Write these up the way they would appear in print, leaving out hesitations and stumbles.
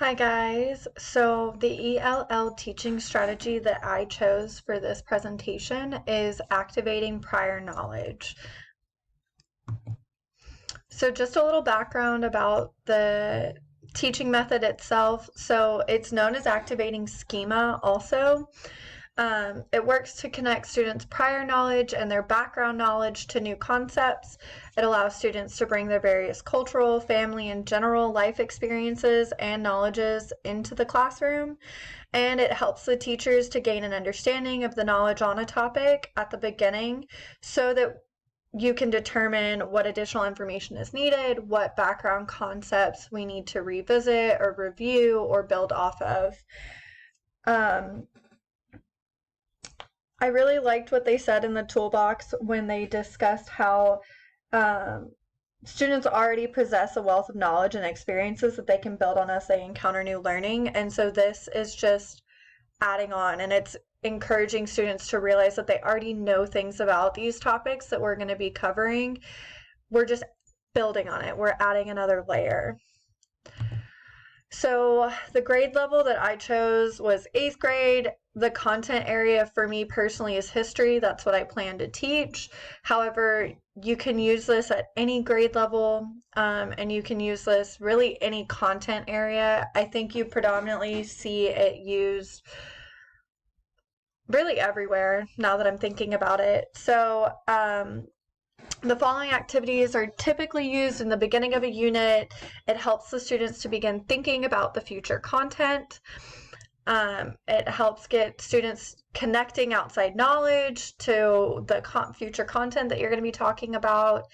Hi guys. So the ELL teaching strategy that I chose for this presentation is activating prior knowledge. So just a little background about the teaching method itself. So it's known as activating schema also. It works to connect students' prior knowledge and their background knowledge to new concepts. It allows students to bring their various cultural, family, and general life experiences and knowledges into the classroom. And it helps the teachers to gain an understanding of the knowledge on a topic at the beginning so that you can determine what additional information is needed, what background concepts we need to revisit or review or build off of. I really liked what they said in the toolbox when they discussed how students already possess a wealth of knowledge and experiences that they can build on as they encounter new learning. And so this is just adding on, and it's encouraging students to realize that they already know things about these topics that we're going to be covering. We're just building on it. We're adding another layer. So the grade level that I chose was 8th grade. The content area for me personally is history. That's what I plan to teach. However, you can use this at any grade level, and you can use this really any content area. I think you predominantly see it used really everywhere now that I'm thinking about it. So the following activities are typically used in the beginning of a unit. It helps the students to begin thinking about the future content. It helps get students connecting outside knowledge to the future content that you're going to be talking about.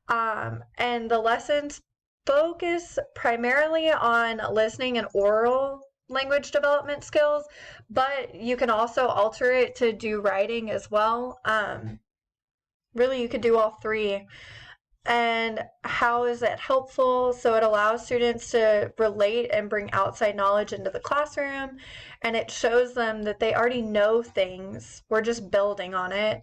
And the lessons focus primarily on listening and oral language development skills, but you can also alter it to do writing as well. Really, you could do all three. And how is it helpful? So it allows students to relate and bring outside knowledge into the classroom, and it shows them that they already know things. We're just building on it.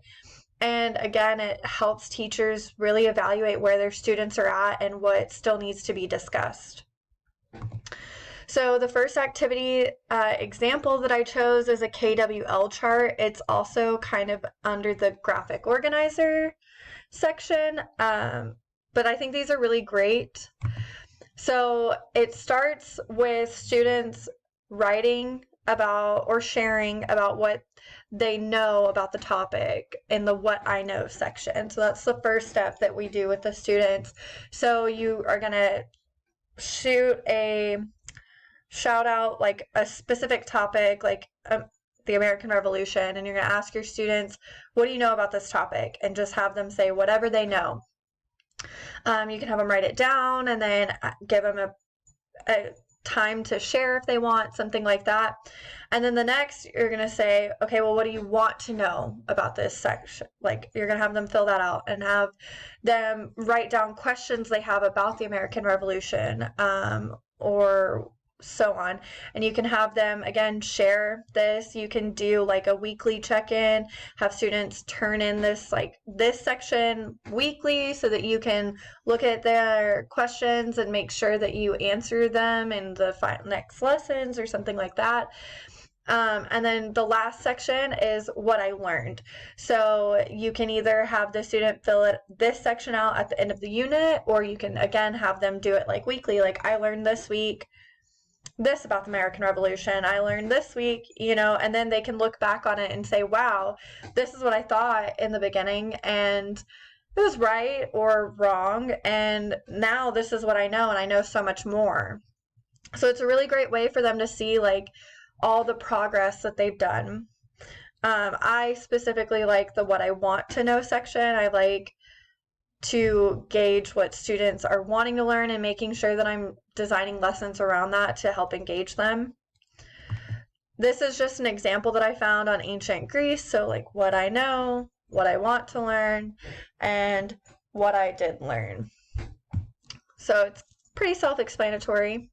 And again, it helps teachers really evaluate where their students are at and what still needs to be discussed. So the first activity example that I chose is a KWL chart. It's also kind of under the graphic organizer section, but I think these are really great. So it starts with students writing about or sharing about what they know about the topic in the What I Know section. So that's the first step that we do with the students. So you are going to shoot a shout out like a specific topic, like the American Revolution, and you're going to ask your students, what do you know about this topic? And just have them say whatever they know. You can have them write it down and then give them a time to share if they want, something like that. And then the next, you're going to say, okay, well, what do you want to know about this section? Like, you're going to have them fill that out and have them write down questions they have about the American Revolution, or so on. And you can have them again share this. You can do like a weekly check-in, have students turn in this section weekly so that you can look at their questions and make sure that you answer them in the next lessons or something like that. And then the last section is what I learned. So you can either have the student fill this section out at the end of the unit, or you can again have them do it like weekly, like I learned this week this about the American Revolution, I learned this week, and then they can look back on it and say, wow, this is what I thought in the beginning, and it was right or wrong, and now this is what I know, and I know so much more. So it's a really great way for them to see like all the progress that they've done. I specifically like the what I want to know section. I like to gauge what students are wanting to learn and making sure that I'm designing lessons around that to help engage them. This is just an example that I found on ancient Greece. So like what I know, what I want to learn, and what I did learn. So it's pretty self-explanatory.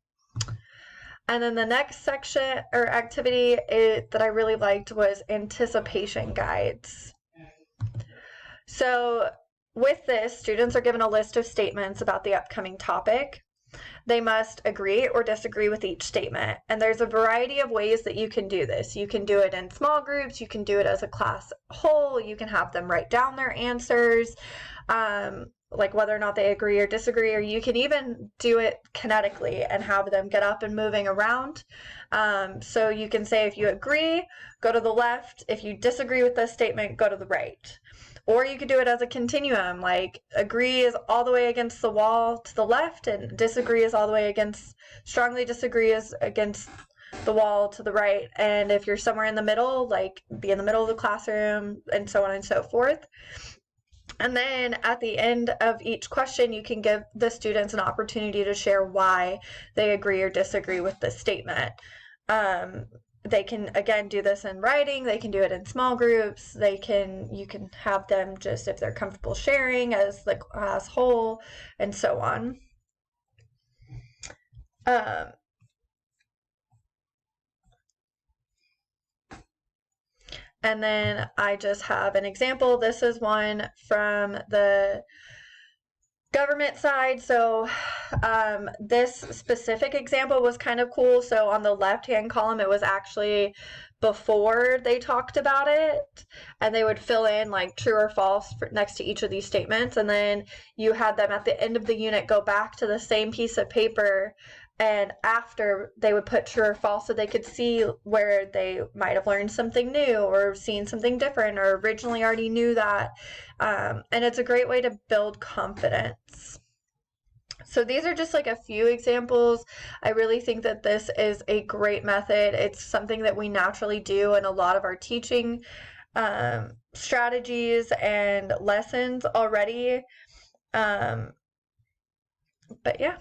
And then the next section or activity that I really liked was anticipation guides. So with this, students are given a list of statements about the upcoming topic. They must agree or disagree with each statement. And there's a variety of ways that you can do this. You can do it in small groups, you can do it as a class whole, you can have them write down their answers, like whether or not they agree or disagree, or you can even do it kinetically and have them get up and moving around. So you can say, if you agree, go to the left. If you disagree with this statement, go to the right. Or you could do it as a continuum, like agree is all the way against the wall to the left, and disagree is all the way against, strongly disagree is against the wall to the right. And if you're somewhere in the middle, like be in the middle of the classroom, and so on and so forth. And then at the end of each question, you can give the students an opportunity to share why they agree or disagree with the statement. They can, again, do this in writing. They can do it in small groups. You can have them just, if they're comfortable sharing as the class whole, and so on. And then I just have an example. This is one from the government side. So this specific example was kind of cool. So on the left-hand column, it was actually before they talked about it, and they would fill in like true or false next to each of these statements. And then you had them at the end of the unit go back to the same piece of paper, and after they would put true or false, so they could see where they might have learned something new or seen something different, or originally already knew that. And it's a great way to build confidence. So these are just like a few examples. I really think that this is a great method. It's something that we naturally do in a lot of our teaching strategies and lessons already. But yeah.